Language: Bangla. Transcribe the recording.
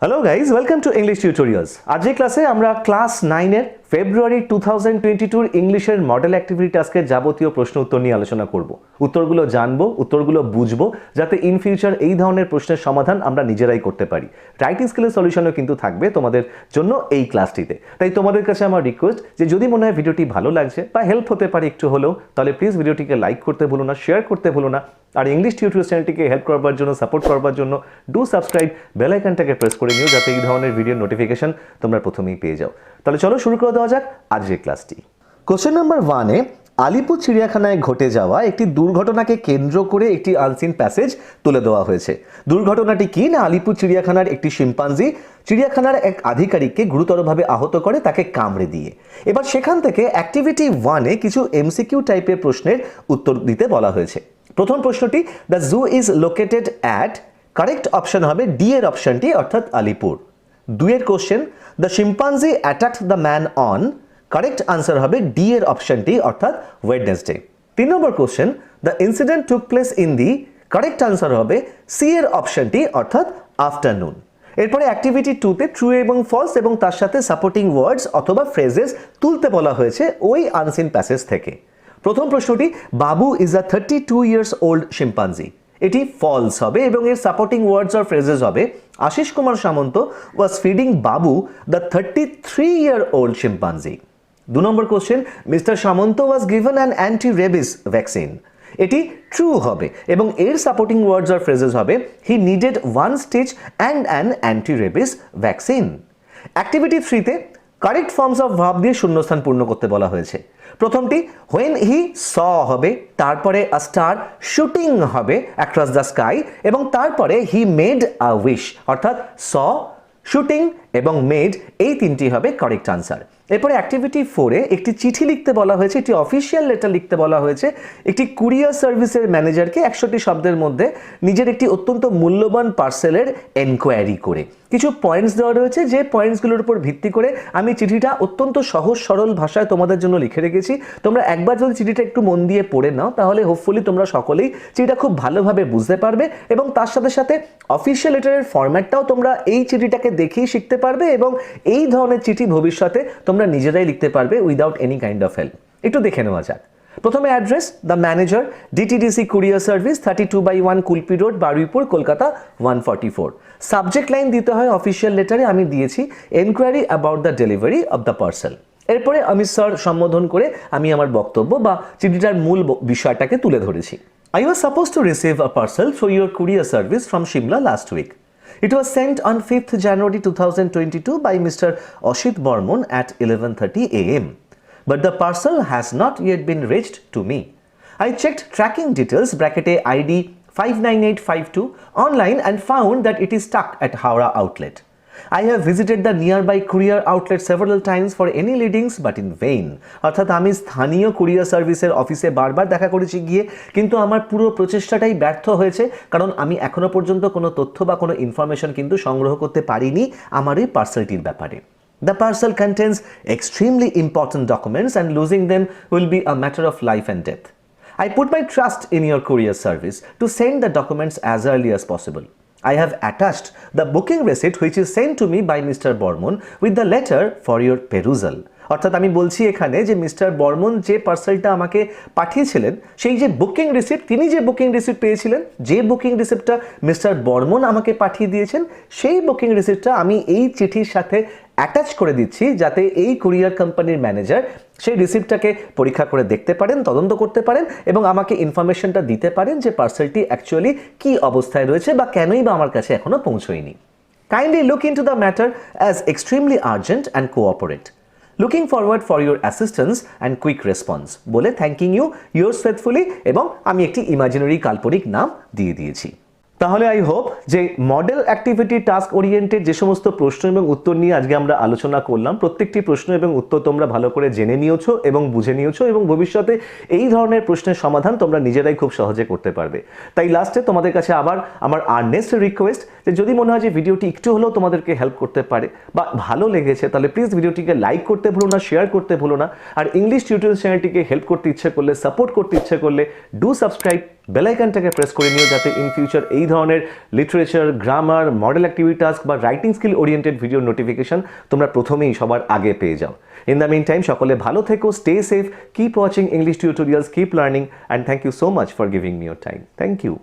Hello guys, welcome to English tutorials. আজকের ক্লাসে আমরা ক্লাস 9-এর ফেব্রুয়ারি 2022 ইংলিশের মডেল অ্যাক্টিভিটি টাস্কের যাবতীয় প্রশ্ন উত্তর নিয়ে আলোচনা করব। উত্তরগুলো জানবো, উত্তরগুলো বুঝবো, যাতে ইন ফিউচার এই ধরনের প্রশ্নের সমাধান আমরা নিজেরাই করতে পারি। রাইটিং স্কিলের সলিউশনও কিন্তু থাকবে তোমাদের জন্য এই ক্লাসটিতে। তাই তোমাদের কাছে আমার রিকোয়েস্ট যে যদি মনে হয় ভিডিওটি ভালো লাগছে বা হেল্প হতে পারে একটু হলেও, তাহলে প্লিজ ভিডিওটিকে লাইক করতে ভুলো না, শেয়ার করতে ভুলো না। আর ইংলিশ টিউটোরিয়াল চ্যানেলটিকে হেল্প করবার জন্য, সাপোর্ট করবার জন্য ডু সাবস্ক্রাইব, বেল আইকনটাকে প্রেস করে নিও, যাতে এই ধরনের ভিডিও নোটিফিকেশন তোমরা প্রথমেই পেয়ে যাও। তাহলে চলো শুরু করে দেওয়া যাক আজকের ক্লাসটি। কোশ্চেন নাম্বার 1-এ আলিপুর চিড়িয়াখানায় ঘটে যাওয়া একটি দুর্ঘটনাকে কেন্দ্র করে একটি আনসিন প্যাসেজ তুলে দেওয়া হয়েছে। দুর্ঘটনাটি কি না, আলিপুর চিড়িয়াখানার একটি শিম্পাঞ্জি চিড়িয়াখানার এক আধিকারিককে গুরুতরভাবে আহত করে, তাকে কামড়ে দিয়ে। এবার সেখান থেকে অ্যাক্টিভিটি 1-এ কিছু এমসিকিউ টাইপের প্রশ্নের উত্তর দিতে বলা হয়েছে। প্রথম প্রশ্নটি, the zoo is located at, correct option হবে ডি এর অপশনটি অর্থাৎ আলিপুর। 2-এর question, the chimpanzee attacked the man on, correct answer হবে ডি এর অপশনটি অর্থাৎ ওয়েডনেসডে। 3 নম্বর question, the incident took place in the, correct answer হবে সি এর অপশনটি অর্থাৎ আফটারনুন। এরপরে অ্যাক্টিভিটি 2-তে ট্রু এবং ফলস এবং তার সাথে সাপোর্টিং ওয়ার্ডস অথবা ফ্রেজেস তুলতে বলা হয়েছে ওই আনসিন প্যাসেজ থেকে। প্রথম প্রশ্নটি, Babu is a 32 years old chimpanzee, এটি ফলস হবে এবং এর সাপোর্টিং ওয়ার্ডস আর ফ্রেজেস হবে Ashis Kumar Samanta was feeding Babu the 33 year old chimpanzee. 2 নম্বর question, mister Samanta was given an anti rabies vaccine, এটি ট্রু হবে এবং এর সাপোর্টিং ওয়ার্ডস আর ফ্রেজেস হবে he needed 1 stitch and an anti rabies vaccine. Activity 3-তে কারেক্ট ফর্মস অফ ভার্ব দিয়ে শূন্যস্থান পূর্ণ করতে বলা হয়েছে। প্রথমটি, হোয়েন হি স হবে, তারপরে আ স্টার শুটিং হবে অ্যাক্রস দ্য স্কাই এবং তারপরে হি মেড আ উইশ, অর্থাৎ স, শুটিং এবং মেড এই তিনটি হবে কারেক্ট আনসার। এরপরে অ্যাক্টিভিটি 4-এ একটি চিঠি লিখতে বলা হয়েছে, একটি অফিসিয়াল লেটার লিখতে বলা হয়েছে একটি কুরিয়ার সার্ভিসের ম্যানেজারকে 100টি শব্দের মধ্যে নিজের একটি অত্যন্ত মূল্যবান পার্সেলের এনকোয়ারি করে। কিছু পয়েন্টস দেওয়া রয়েছে, যে পয়েন্টসগুলোর উপর ভিত্তি করে আমি চিঠিটা অত্যন্ত সহজ সরল ভাষায় তোমাদের জন্য লিখে রেখেছি। তোমরা একবার যদি চিঠিটা একটু মন দিয়ে পড়ে নাও, তাহলে হোপফুলি তোমরা সকলেই চিঠিটা খুব ভালোভাবে বুঝতে পারবে এবং তার সাথে সাথে অফিসিয়াল লেটারের ফরম্যাটটাও তোমরা এই চিঠিটাকে দেখেই শিখতে পারবে এবং এই ধরনের চিঠি ভবিষ্যতে তোমরা নিজেরাই লিখতে পারবে without any kind of help. একটু দেখে নেওয়া যাক। প্রথমে address, the manager, DTDC courier service, 32/1 Kulpi road, Baruipur, Kolkata 144। Subject line দিতে হয় অফিসিয়াল লেটারে, আমি দিয়েছি enquiry about the delivery of the parcel. এরপরে আমি স্যার সম্বোধন করে আমি আমার বক্তব্য বা চিঠিটার মূল বিষয়টাকে তুলে ধরেছি। I was supposed to receive a parcel through your courier service from Shimla last week. It was sent on 5th January 2022 by Mr. Oshit Bormon at 11:30 a.m. But the parcel has not yet been reached to me. I checked tracking details (ID 59852) online and found that it is stuck at Howrah outlet. I have visited the nearby courier outlet several times for any leadings but in vain. অর্থাৎ আমি স্থানীয় কুরিয়ার সার্ভিসের অফিসে বারবার দেখা করেছি গিয়ে, কিন্তু আমার পুরো প্রচেষ্টাটাই ব্যর্থ হয়েছে, কারণ আমি এখনো পর্যন্ত কোনো তথ্য বা কোনো ইনফরমেশন কিন্তু সংগ্রহ করতে পারিনি আমার এই পার্সেলটির ব্যাপারে। The parcel contains extremely important documents and losing them will be a matter of life and death. I put my trust in your courier service to send the documents as early as possible. I have attached the booking receipt which is sent to me by Mr. Bormon with the letter for your perusal. অর্থাৎ আমি বলছি এখানে যে মিস্টার বর্মন যে পার্সেলটা আমাকে পাঠিয়েছিলেন, সেই যে বুকিং রিসিপ্ট, তিনি যে বুকিং রিসিপ্ট পেয়েছিলেন, যে বুকিং রিসিপ্টটা মিস্টার বর্মন আমাকে পাঠিয়ে দিয়েছেন, সেই বুকিং রিসিপ্টটা আমি এই চিঠির সাথে অ্যাটাচ করে দিচ্ছি, যাতে এই কুরিয়ার কোম্পানির ম্যানেজার সেই রিসিপ্টটাকে পরীক্ষা করে দেখতে পারেন, তদন্ত করতে পারেন এবং আমাকে ইনফরমেশনটা দিতে পারেন যে পার্সেলটি অ্যাকচুয়ালি কী অবস্থায় রয়েছে বা কেনই বা আমার কাছে এখনও পৌঁছয়নি। Kindly look into the matter as extremely urgent and cooperate. Looking forward for your assistance and quick response বলে thanking you, yours faithfully এবং আমি একটি ইমাজিনারি কাল্পনিক নাম দিয়ে দিয়েছি। তাহলে আই হোপ যে মডেল অ্যাক্টিভিটি টাস্ক ওরিয়েন্টেড যে সমস্ত প্রশ্ন এবং উত্তর নিয়ে আজকে আমরা আলোচনা করলাম, প্রত্যেকটি প্রশ্ন এবং উত্তর তোমরা ভালো করে জেনে নিয়েছো এবং বুঝে নিয়েছো এবং ভবিষ্যতে এই ধরনের প্রশ্নের সমাধান তোমরা নিজেরাই খুব সহজে করতে পারবে। তাই লাস্টে তোমাদের কাছে আবার আমার আর্নেস্ট রিকোয়েস্ট যে যদি মনে হয় যে ভিডিওটি একটু হলেও তোমাদেরকে হেল্প করতে পারে বা ভালো লেগেছে, তাহলে প্লিজ ভিডিওটিকে লাইক করতে ভুলো না, শেয়ার করতে ভুলো না। আর ইংলিশ টিউটোরিয়াল চ্যানেলটিকে হেল্প করতে ইচ্ছে করলে, সাপোর্ট করতে ইচ্ছে করলে ডু সাবস্ক্রাইব, বেল আইকনটাকে প্রেস করে নিও, যাতে ইন ফিউচার এই ধরনের literature, grammar, model activity task বা writing skill oriented video notification তোমরা প্রথমেই সবার আগে পেয়ে যাও। ইন দ্য মিন টাইম সকলে ভালো থেকো, stay safe, keep watching English tutorials, keep learning, and thank you so much for giving me your time. Thank you.